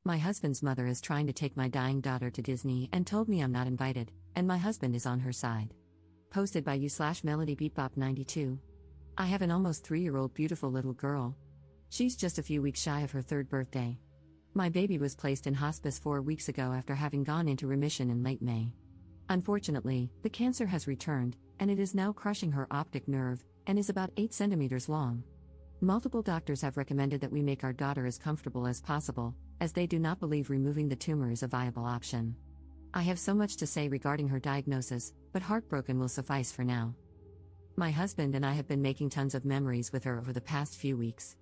My husband's mother is trying to take my dying daughter to Disney and told me I'm not invited, and my husband is on her side. Posted by you/MelodyBeatBop92. I have an almost 3-year-old beautiful little girl. She's just a few weeks shy of her 3rd birthday. My baby was placed in hospice 4 weeks ago after having gone into remission in late May. Unfortunately, the cancer has returned, and it is now crushing her optic nerve, and is about 8 centimeters long. Multiple doctors have recommended that we make our daughter as comfortable as possible, as they do not believe removing the tumor is a viable option. I have so much to say regarding her diagnosis, but heartbroken will suffice for now. My husband and I have been making tons of memories with her over the past few weeks.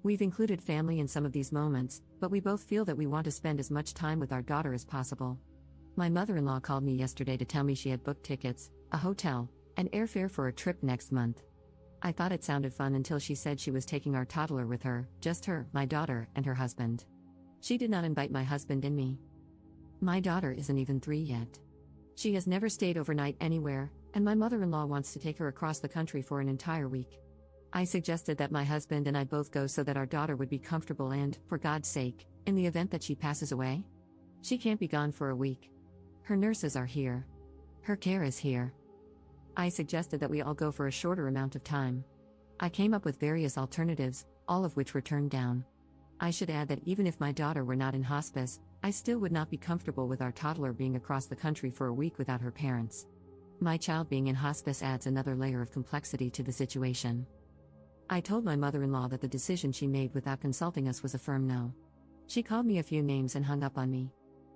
We've included family in some of these moments, but we both feel that we want to spend as much time with our daughter as possible. My mother-in-law called me yesterday to tell me she had booked tickets, a hotel, and airfare for a trip next month. I thought it sounded fun until she said she was taking our toddler with her, just her, my daughter, and her husband. She did not invite my husband and me. My daughter isn't even 3 yet. She has never stayed overnight anywhere, and my mother-in-law wants to take her across the country for an entire week. I suggested that my husband and I both go so that our daughter would be comfortable and, for God's sake, in the event that she passes away, she can't be gone for a week. Her nurses are here. Her care is here. I suggested that we all go for a shorter amount of time. I came up with various alternatives, all of which were turned down. I should add that even if my daughter were not in hospice, I still would not be comfortable with our toddler being across the country for a week without her parents. My child being in hospice adds another layer of complexity to the situation. I told my mother-in-law that the decision she made without consulting us was a firm no. She called me a few names and hung up on me.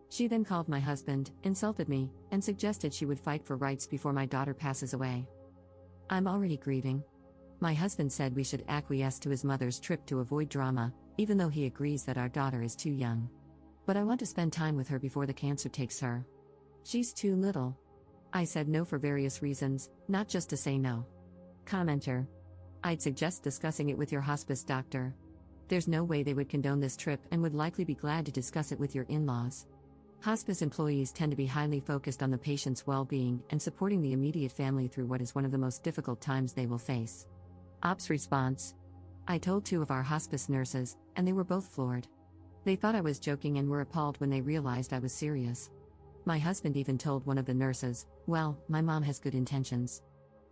She then called my husband, insulted me, and suggested she would fight for rights before my daughter passes away. I'm already grieving. My husband said we should acquiesce to his mother's trip to avoid drama, even though he agrees that our daughter is too young. But I want to spend time with her before the cancer takes her. She's too little. I said no for various reasons, not just to say no. Commenter. I'd suggest discussing it with your hospice doctor. There's no way they would condone this trip and would likely be glad to discuss it with your in-laws. Hospice employees tend to be highly focused on the patient's well-being and supporting the immediate family through what is one of the most difficult times they will face. Ops response. I told 2 of our hospice nurses, and they were both floored. They thought I was joking and were appalled when they realized I was serious. My husband even told one of the nurses, "Well, my mom has good intentions."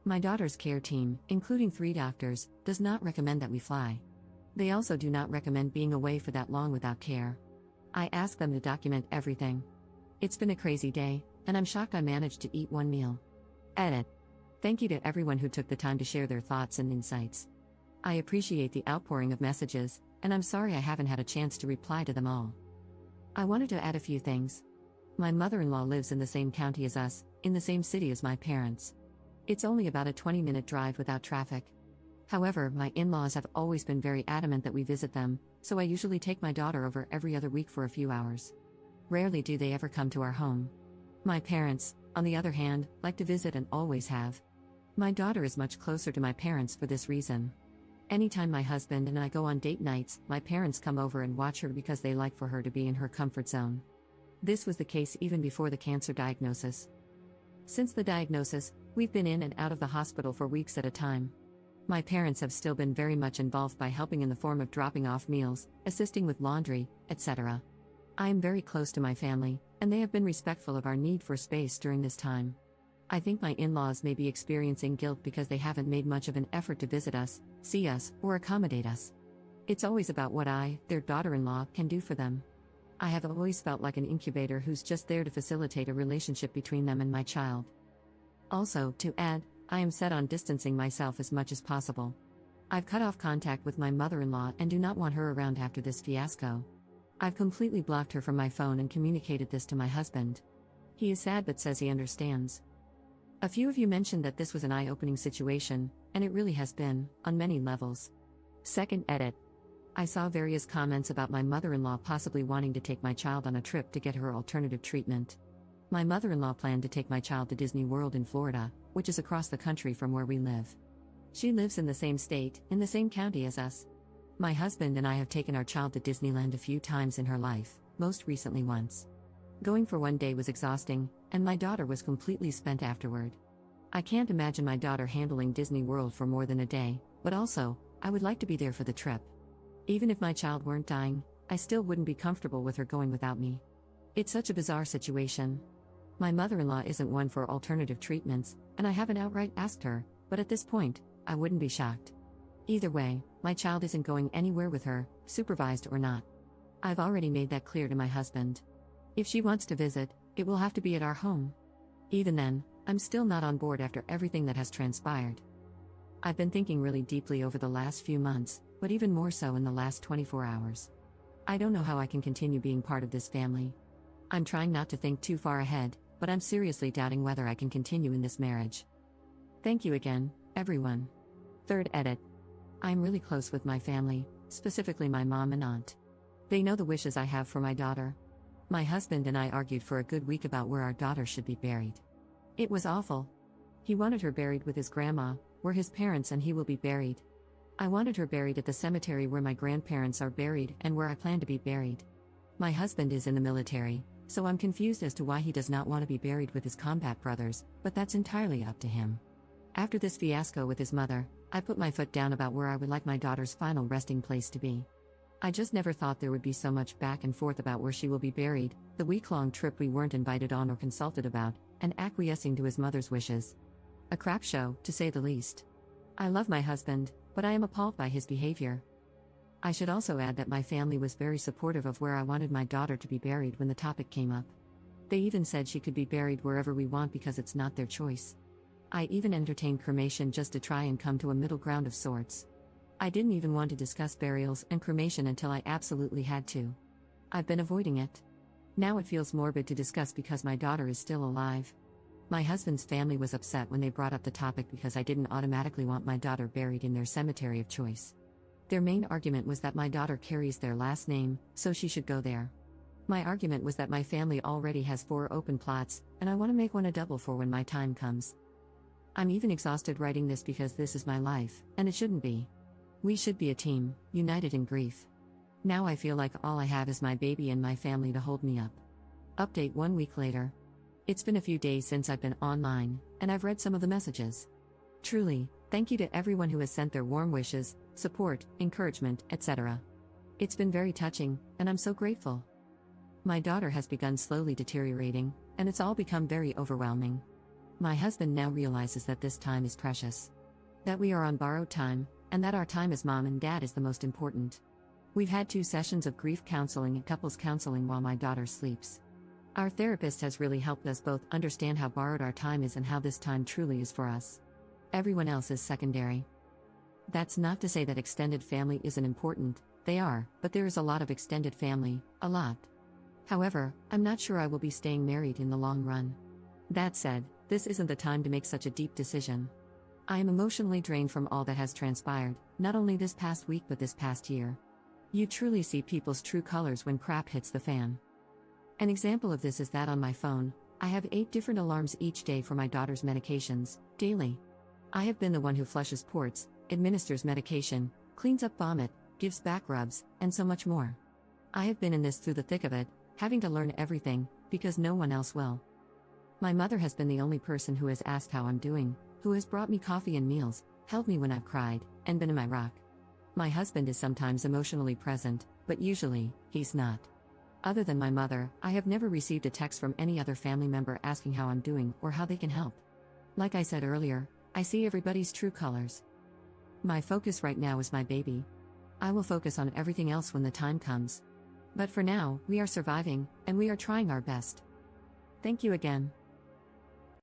My daughter's care team, including 3 doctors, does not recommend that we fly. They also do not recommend being away for that long without care. I asked them to document everything. It's been a crazy day, and I'm shocked I managed to eat 1 meal. Edit. Thank you to everyone who took the time to share their thoughts and insights. I appreciate the outpouring of messages, and I'm sorry I haven't had a chance to reply to them all. I wanted to add a few things. My mother-in-law lives in the same county as us, in the same city as my parents. It's only about a 20-minute drive without traffic. However, my in-laws have always been very adamant that we visit them, so I usually take my daughter over every other week for a few hours. Rarely do they ever come to our home. My parents, on the other hand, like to visit and always have. My daughter is much closer to my parents for this reason. Anytime my husband and I go on date nights, my parents come over and watch her because they like for her to be in her comfort zone. This was the case even before the cancer diagnosis. Since the diagnosis, we've been in and out of the hospital for weeks at a time. My parents have still been very much involved by helping in the form of dropping off meals, assisting with laundry, etc. I am very close to my family, and they have been respectful of our need for space during this time. I think my in-laws may be experiencing guilt because they haven't made much of an effort to visit us, see us, or accommodate us. It's always about what I, their daughter-in-law, can do for them. I have always felt like an incubator who's just there to facilitate a relationship between them and my child. Also, to add, I am set on distancing myself as much as possible. I've cut off contact with my mother-in-law and do not want her around after this fiasco. I've completely blocked her from my phone and communicated this to my husband. He is sad but says he understands. A few of you mentioned that this was an eye-opening situation, and it really has been, on many levels. Second edit. I saw various comments about my mother-in-law possibly wanting to take my child on a trip to get her alternative treatment. My mother-in-law planned to take my child to Disney World in Florida, which is across the country from where we live. She lives in the same state, in the same county as us. My husband and I have taken our child to Disneyland a few times in her life, most recently once. Going for 1 day was exhausting, and my daughter was completely spent afterward. I can't imagine my daughter handling Disney World for more than a day, but also, I would like to be there for the trip. Even if my child weren't dying, I still wouldn't be comfortable with her going without me. It's such a bizarre situation. My mother-in-law isn't one for alternative treatments, and I haven't outright asked her, but at this point, I wouldn't be shocked. Either way, my child isn't going anywhere with her, supervised or not. I've already made that clear to my husband. If she wants to visit, it will have to be at our home. Even then, I'm still not on board after everything that has transpired. I've been thinking really deeply over the last few months, but even more so in the last 24 hours. I don't know how I can continue being part of this family. I'm trying not to think too far ahead, but I'm seriously doubting whether I can continue in this marriage. Thank you again, everyone. Third edit. I'm really close with my family, specifically my mom and aunt. They know the wishes I have for my daughter. My husband and I argued for a good week about where our daughter should be buried. It was awful. He wanted her buried with his grandma, where his parents and he will be buried. I wanted her buried at the cemetery where my grandparents are buried and where I plan to be buried. My husband is in the military, so I'm confused as to why he does not want to be buried with his combat brothers, but that's entirely up to him. After this fiasco with his mother, I put my foot down about where I would like my daughter's final resting place to be. I just never thought there would be so much back and forth about where she will be buried, the week-long trip we weren't invited on or consulted about, and acquiescing to his mother's wishes. A crap show, to say the least. I love my husband, but I am appalled by his behavior. I should also add that my family was very supportive of where I wanted my daughter to be buried when the topic came up. They even said she could be buried wherever we want because it's not their choice. I even entertained cremation just to try and come to a middle ground of sorts. I didn't even want to discuss burials and cremation until I absolutely had to. I've been avoiding it. Now it feels morbid to discuss because my daughter is still alive. My husband's family was upset when they brought up the topic because I didn't automatically want my daughter buried in their cemetery of choice. Their main argument was that my daughter carries their last name, so she should go there. My argument was that my family already has 4 open plots, and I want to make one a double for when my time comes. I'm even exhausted writing this because this is my life, and it shouldn't be. We should be a team, united in grief. Now I feel like all I have is my baby and my family to hold me up. Update 1 week later. It's been a few days since I've been online, and I've read some of the messages. Truly, thank you to everyone who has sent their warm wishes, support, encouragement, etc. It's been very touching, and I'm so grateful. My daughter has begun slowly deteriorating, and it's all become very overwhelming. My husband now realizes that this time is precious. That we are on borrowed time, and that our time as mom and dad is the most important. We've had 2 sessions of grief counseling and couples counseling while my daughter sleeps. Our therapist has really helped us both understand how borrowed our time is and how this time truly is for us. Everyone else is secondary. That's not to say that extended family isn't important, they are, but there is a lot of extended family, a lot. However, I'm not sure I will be staying married in the long run. That said, this isn't the time to make such a deep decision. I am emotionally drained from all that has transpired, not only this past week but this past year. You truly see people's true colors when crap hits the fan. An example of this is that on my phone, I have 8 different alarms each day for my daughter's medications, daily. I have been the one who flushes ports, administers medication, cleans up vomit, gives back rubs, and so much more. I have been in this through the thick of it, having to learn everything, because no one else will. My mother has been the only person who has asked how I'm doing, who has brought me coffee and meals, held me when I've cried, and been in my rock. My husband is sometimes emotionally present, but usually, he's not. Other than my mother, I have never received a text from any other family member asking how I'm doing or how they can help. Like I said earlier, I see everybody's true colors. My focus right now is my baby. I will focus on everything else when the time comes. But for now, we are surviving, and we are trying our best. Thank you again.